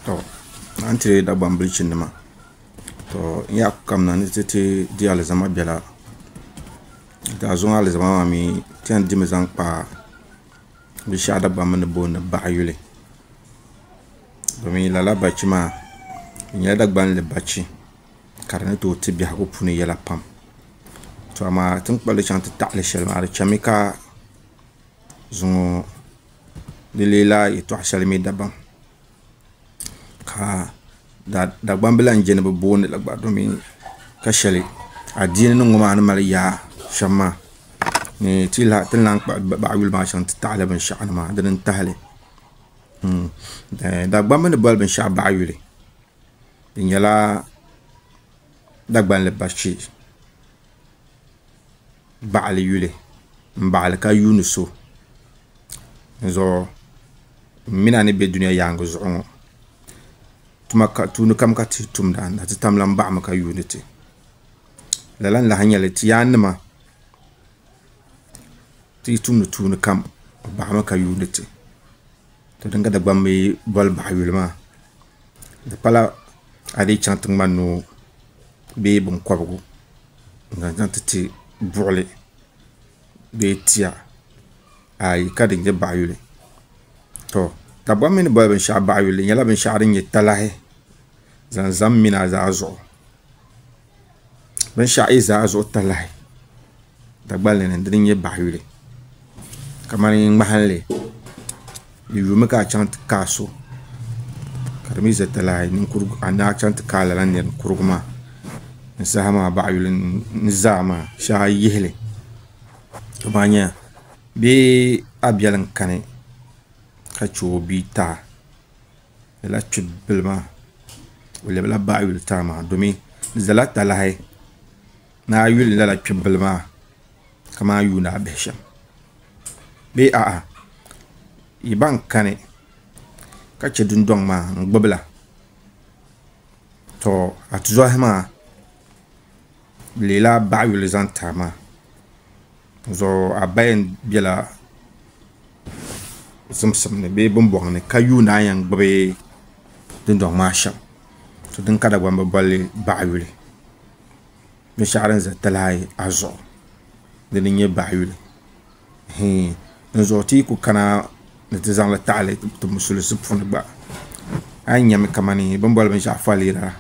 to antire da bambilchin ma to ya kam na ni tete di alzama bela da zo alzama mi tian di mezan pa bi shada bam ne bon ba yule do mi la bachi ma nya da gban le bachi karne to ti bi ha ko puni yala pam to ama tun kwale chante ta le shel ma chamika zungo lilela ito shalmi dabam ka da gbambila njene be bonde la gbado mi ka shali adine no ngoma an mal ya shamma ni tila tilan ba wil ma shan ta'ala ban sha'an ma dan tahale da gbambene bol ban sha ba yule din yala da gban le bachi ba ali yule mbal ka yunuso zo mina ne be duniya yango zo tumaka tunu kam ka tumda na tamlam ba maka unity lalan la hanyale ti yanma ti tunu kam ba maka unity to danga da bambe bol ba yulma da pala adi chantung manu be bon kwabugo nga ti burle be tia ay kadin je ba yule to tabwa min boy ben sha ba yule yala ben sha rin yitalahe zan zammina za zo ben sha iza zo talahe tagbalen ndin ye ba yule kamani mahalle yuma ka chant kaso karmi za talahe nin kurgu ana chant kala lan ne kurguma nsahama ba yule nzama sha yihle banya be abyalan kane ka chobi ta la chubilma wala la ba'ul tama domi zalata lahay na yul la chubilma kama yuna besham be a iban kane ka chedun dong ma ngbabla to atzo hama lela ba'ul zantama zo abayen biela samsam ne be bombong ne kayu na yang be din do masha to din kada gwamba balle baayule me sharan za talai azo din nye baayule zo ti ku kana ne tizan la taale to musul subfun ba anya me kamani bombol me shafalira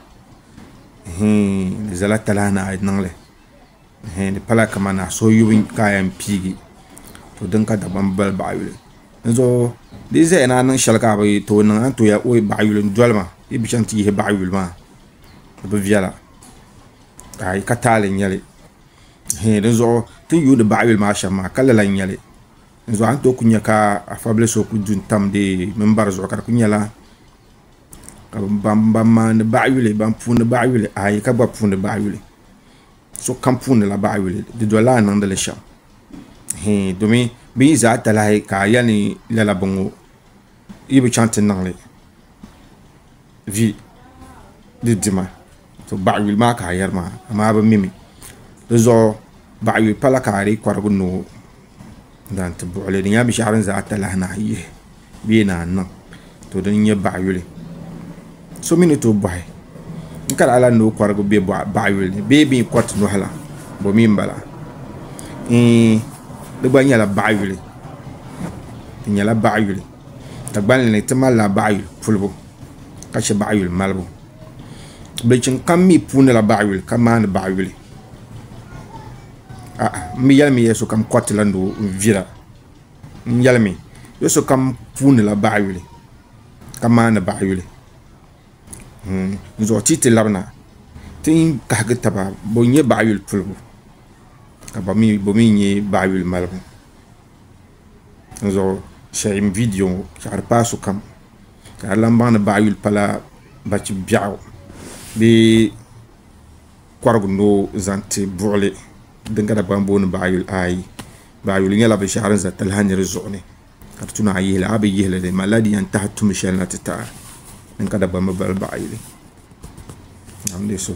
zala talana ay nangle ne pala kamana so yuwin kayan pigi to din kada bambal baayule zo dize na nan shalka ba to nan to ya o baayule dolma e bi chanti he baayule ma be viala ay katale nyale zo tin yu de baayule ma shama kala la nyale zo an to kunya ka afable so ku dun tamde membar zo ka kunya la bam man baayule bam pun baayule ay ka ba pun baayule so kampuni la baayule de dola nan de le sham domi bi za talai ka yani la bongo ibi chante nangle vi didima to baayule ma ka yarma ama ba mimi zo baayule pala ka ri kwargo no dan to bole ni yabi sharan za talai na yi bi na nan to dan ye baayule so minuto bai nkala ala no kwargo be baayule be bi kwat no hala bo mi mbala de ba nyala baayule nyala baayule tagban ne temala baayule fulbo kache baayule malbo be chin kammi puna la baayule kamane baayule mi yalmi yeso kam kwatlando vira yalmi yeso kam puna la baayule kamane baayule zo titi labna tin ka gitaba bo nye baayule fulbo bomi nye baayul malbo zo shay video char pasu kam ka lambana baayul pala bachi biaw bi kwargu no zanti burle denga da bambo no baayul ay baayul ngela be sharan za talhanir zone kartuna yela abi yela de maladi yan tahtu mishal natata denga da bambo baayul amde so